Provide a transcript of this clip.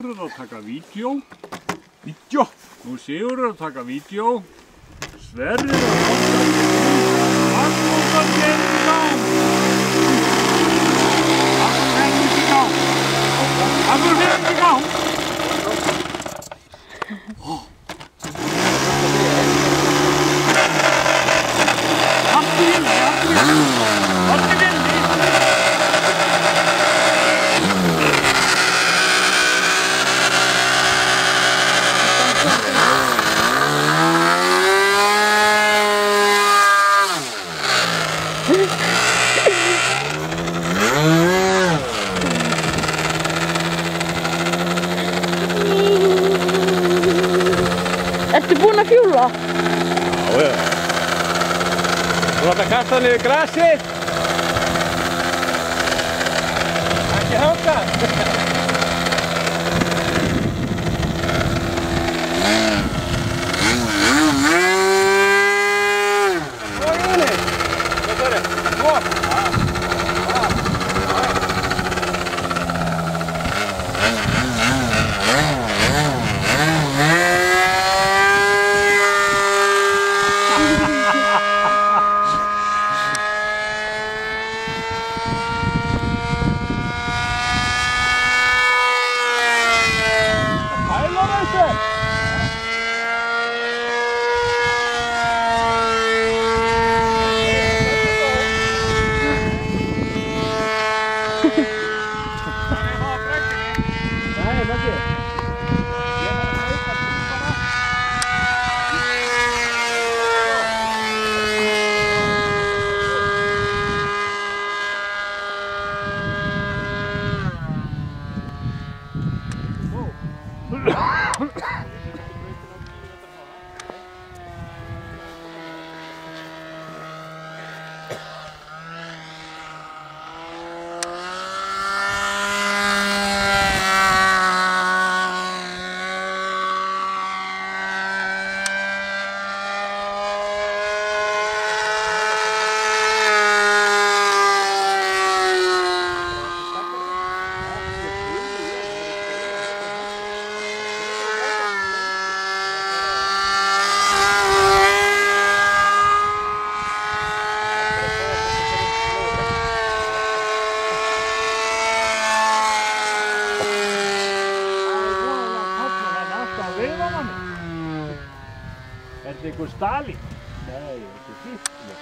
Sigurður að taka vídeo. Vídeo? Nú Sigurður að taka vídeo. Sverrir að taka Magnús að gera í gang. Magnús í gang. Magnús í gang. Ertu búinn að fjúla? Já. Þú ætti að kasta niður grasið. Ekki hanga. Svo í henni. Svo fyrir. Svo. Er þetta einhver Stalin? Nei, þetta er Hitler.